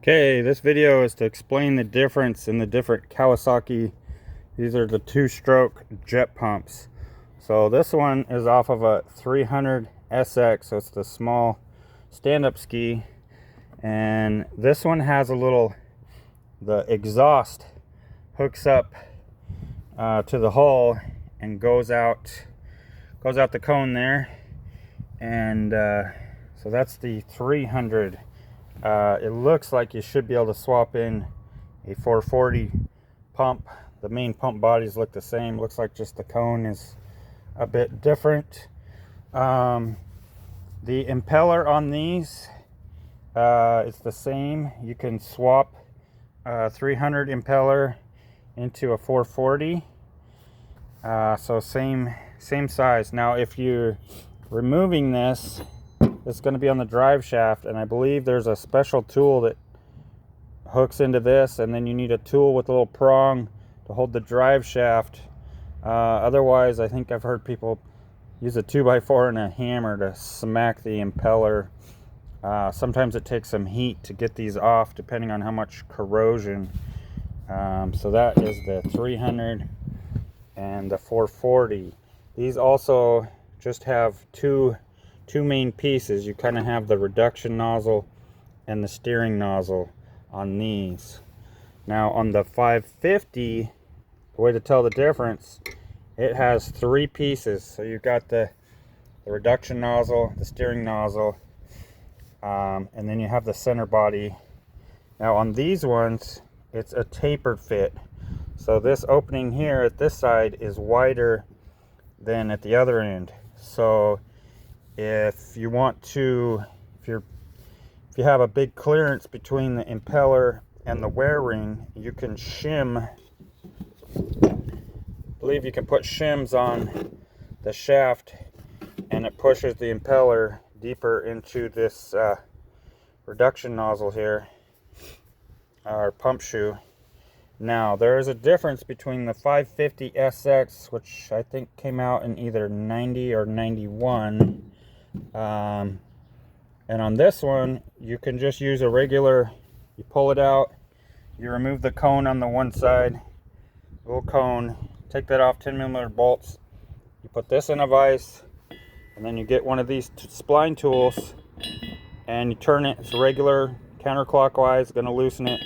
Okay, this video is to explain the difference in the different Kawasaki. These are the two-stroke jet pumps. So this one is off of a 300 SX, so it's the small stand-up ski. And this one has the exhaust hooks up to the hull and goes out the cone there. And so that's the 300. It looks like you should be able to swap in a 440 pump. The main pump bodies look the same. Looks like just the cone is a bit different. The impeller on these is the same. You can swap 300 impeller into a 440. So same size. Now if you're removing this, it's going to be on the drive shaft, and I believe there's a special tool that hooks into this, and then you need a tool with a little prong to hold the drive shaft. Otherwise, I think I've heard people use a 2x4 and a hammer to smack the impeller. Sometimes it takes some heat to get these off, depending on how much corrosion. So that is the 300 and the 440. These also just have two main pieces. You kind of have the reduction nozzle and the steering nozzle on these. Now on the 550, the way to tell the difference, it has three pieces. So you've got the reduction nozzle, the steering nozzle, and then you have the center body. Now on these ones, it's a tapered fit. So this opening here at this side is wider than at the other end. So if you have a big clearance between the impeller and the wear ring, you can shim. I believe you can put shims on the shaft, and it pushes the impeller deeper into this reduction nozzle here, or pump shoe. Now there is a difference between the 550 SX, which I think came out in either 90 or 91. And on this one, you can just use a regular, you pull it out, you remove the cone on the one side, little cone, take that off, 10mm bolts, you put this in a vise, and then you get one of these spline tools, and you turn it. It's regular, counterclockwise, going to loosen it.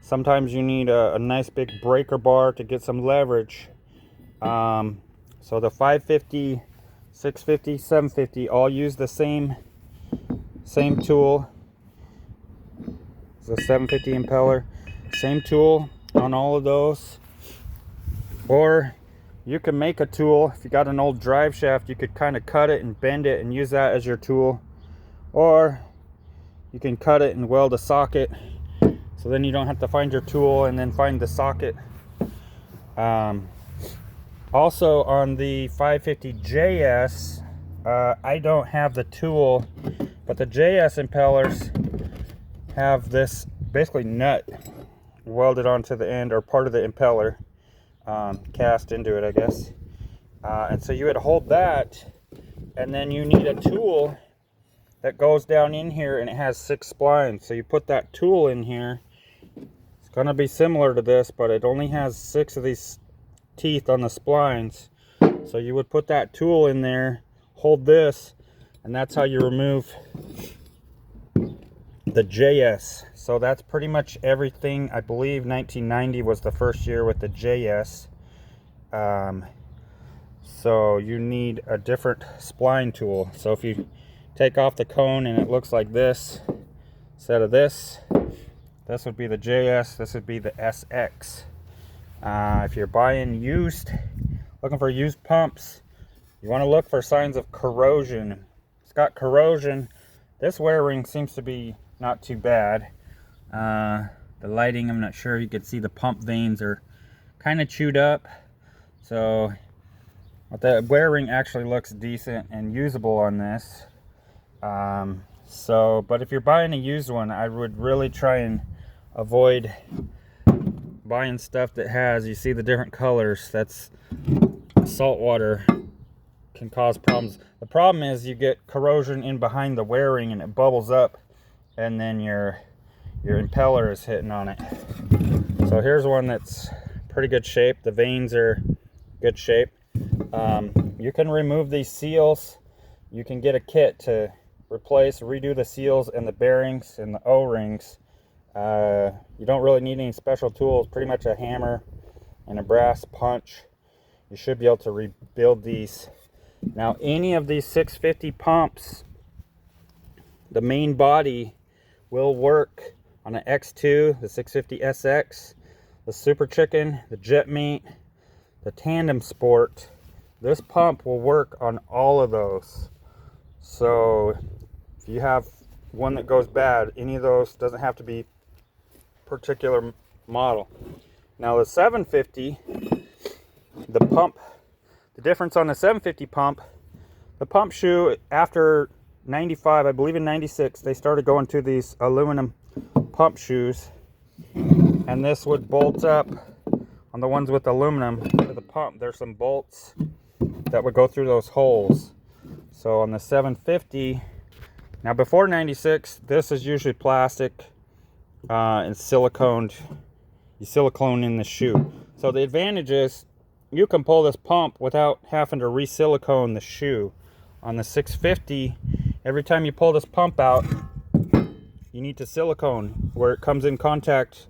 Sometimes you need a nice big breaker bar to get some leverage. So the 550, 650, 750 all use the same tool. It's a 750 impeller, same tool on all of those. Or you can make a tool. If you got an old drive shaft, you could kind of cut it and bend it and use that as your tool. Or you can cut it and weld a socket, so then you don't have to find your tool and then find the socket. Also on the 550 JS, I don't have the tool, but the JS impellers have this basically nut welded onto the end, or part of the impeller cast into it, I guess. And so you would hold that, and then you need a tool that goes down in here, and it has 6 splines. So you put that tool in here. It's going to be similar to this, but it only has 6 of these teeth on the splines. So you would put that tool in there, hold this, and that's how you remove the JS. So that's pretty much everything. I believe 1990 was the first year with the JS. So you need a different spline tool. So if you take off the cone and it looks like this, instead of this would be the JS, this would be the SX. If you're buying looking for used pumps, you want to look for signs of corrosion. It's got corrosion. This wear ring seems to be not too bad. The lighting, I'm not sure. You can see the pump veins are kind of chewed up. So, but the wear ring actually looks decent and usable on this. But if you're buying a used one, I would really try and avoid buying stuff that has, you see the different colors. That's salt water, can cause problems. The problem is you get corrosion in behind the wear ring and it bubbles up, and then your your impeller is hitting on it. So here's one that's pretty good shape. The vanes are good shape. You can remove these seals. You can get a kit to redo the seals and the bearings and the O-rings. You don't really need any special tools. Pretty much a hammer and a brass punch. You should be able to rebuild these. Now, any of these 650 pumps, the main body will work on an X2, the 650 SX, the Super Chicken, the Jet Meat, the Tandem Sport. This pump will work on all of those. So if you have one that goes bad, any of those, doesn't have to be particular model. Now the 750, the pump, the difference on the 750 pump, the pump shoe after 95, I believe in 96, they started going to these aluminum pump shoes, and this would bolt up on the ones with aluminum to the pump. There's some bolts that would go through those holes. So on the 750, now before 96, this is usually plastic and siliconed. You silicone in the shoe. So the advantage is you can pull this pump without having to re-silicone the shoe. On the 650, every time you pull this pump out, you need to silicone where it comes in contact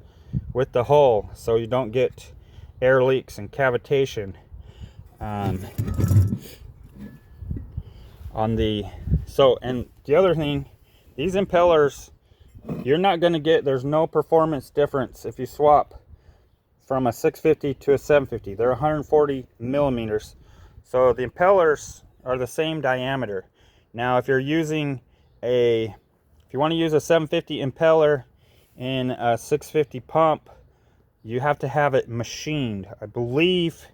with the hull, so you don't get air leaks and cavitation. And the other thing, these impellers, you're not going to get, there's no performance difference if you swap from a 650 to a 750. They're 140 millimeters, so the impellers are the same diameter. Now if you're using if you want to use a 750 impeller in a 650 pump, you have to have it machined. I believe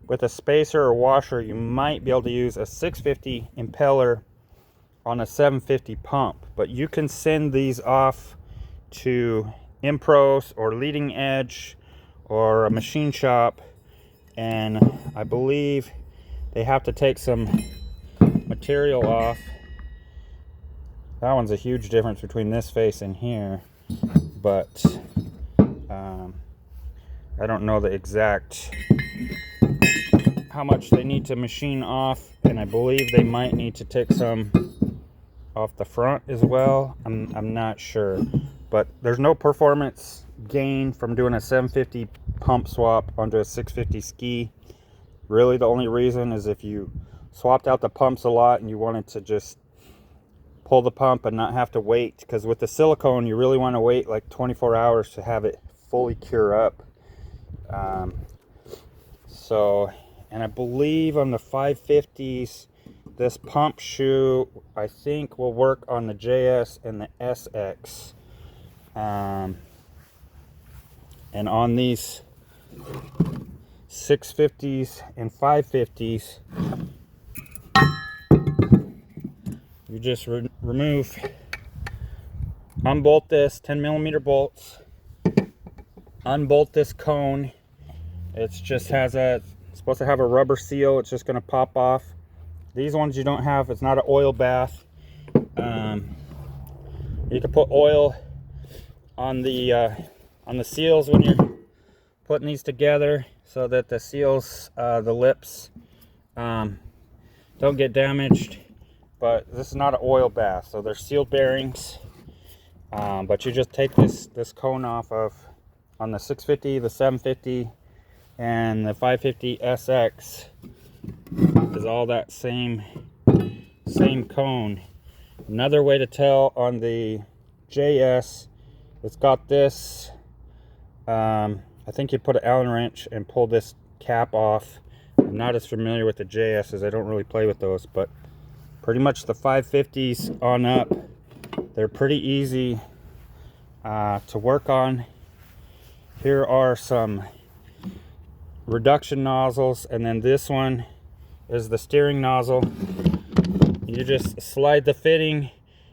with a spacer or washer, you might be able to use a 650 impeller on a 750 pump, but you can send these off to Impros or Leading Edge or a machine shop, and I believe they have to take some material off. That one's a huge difference between this face and here, but I don't know the exact how much they need to machine off, and I believe they might need to take some off the front as well. I'm not sure, but there's no performance gain from doing a 750 pump swap onto a 650 ski. Really the only reason is if you swapped out the pumps a lot and you wanted to just pull the pump and not have to wait, because with the silicone you really want to wait like 24 hours to have it fully cure up. And I believe on the 550s, this pump shoe I think will work on the JS and the SX. And on these 650s and 550s, you just unbolt this 10 millimeter bolts, unbolt this cone. It's supposed to have a rubber seal. It's just going to pop off. These ones you don't have. It's not an oil bath. You can put oil on the seals when you're putting these together, so that the seals, the lips, don't get damaged. But this is not an oil bath, so they're sealed bearings. But you just take this cone off of on the 650, the 750, and the 550 SX is all that same cone. Another way to tell on the JS, it's got this, I think you put an Allen wrench and pull this cap off. I'm not as familiar with the JS as I don't really play with those, but pretty much the 550s on up, they're pretty easy to work on. Here are some reduction nozzles, and then this one is the steering nozzle. You just slide the fitting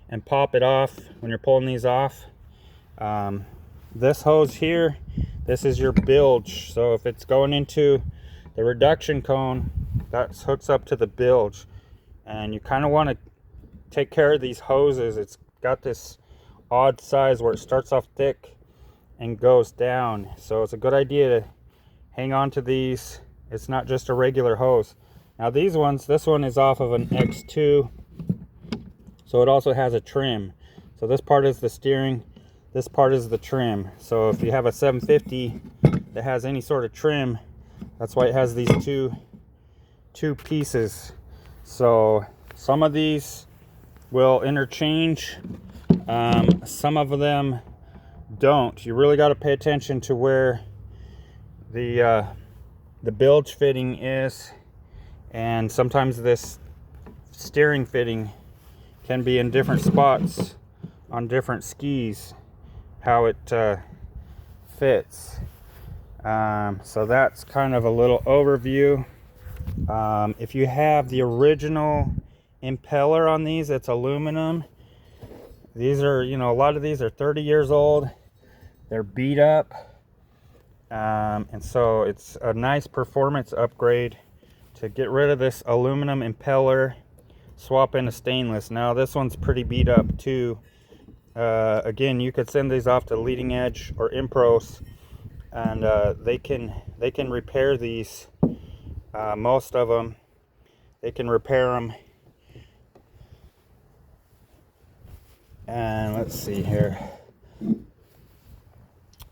and pop it off when you're pulling these off. This hose here, this is your bilge. So if it's going into the reduction cone, that hooks up to the bilge, and you kind of want to take care of these hoses. It's got this odd size where it starts off thick and goes down. So it's a good idea to hang on to these. It's not just a regular hose. Now these ones, this one is off of an X2, so it also has a trim. So this part is the steering, this part is the trim. So if you have a 750 that has any sort of trim, that's why it has these two pieces. So some of these will interchange, some of them don't. You really got to pay attention to where the bilge fitting is, and sometimes this steering fitting can be in different spots on different skis, how it fits. So that's kind of a little overview. If you have the original impeller on these, it's aluminum. These are, you know, a lot of these are 30 years old. They're beat up. And so it's a nice performance upgrade to get rid of this aluminum impeller, swap into stainless. Now this one's pretty beat up too. Again, you could send these off to Leading Edge or Impros, and they can repair these. Most of them, they can repair them. And let's see here.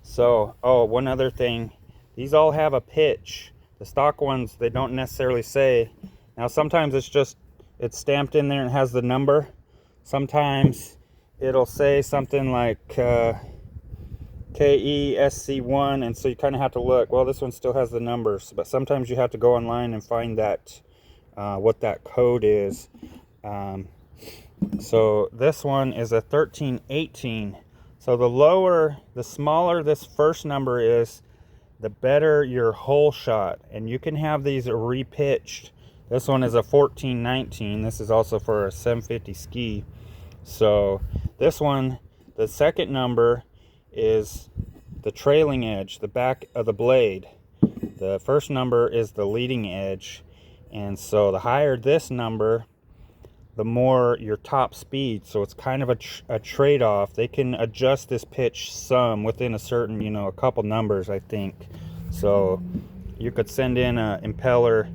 So, oh, one other thing, these all have a pitch. The stock ones, they don't necessarily say. Now sometimes it's stamped in there and has the number. Sometimes it'll say something like KESC1, and so you kind of have to look. Well, this one still has the numbers, but sometimes you have to go online and find that what that code is. So this one is a 1318. So the smaller this first number is, the better your hole shot, and you can have these repitched. This one is a 1419. This is also for a 750 ski. So this one, the second number is the trailing edge, the back of the blade. The first number is the leading edge, and so the higher this number, the more your top speed. So it's kind of a trade-off. They can adjust this pitch some within a certain, you know, a couple numbers, I think. So you could send in an impeller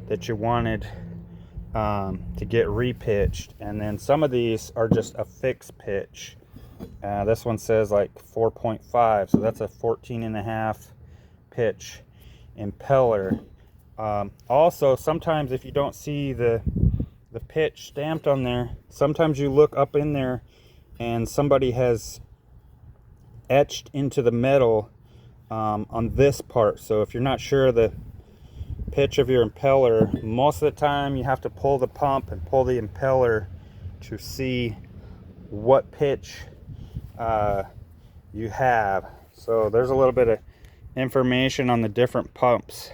that you wanted to get repitched, and then some of these are just a fixed pitch. This one says like 4.5, so that's a 14.5 pitch impeller. Also, sometimes if you don't see the pitch stamped on there, sometimes you look up in there and somebody has etched into the metal on this part. So if you're not sure the pitch of your impeller, most of the time you have to pull the pump and pull the impeller to see what pitch you have. So there's a little bit of information on the different pumps.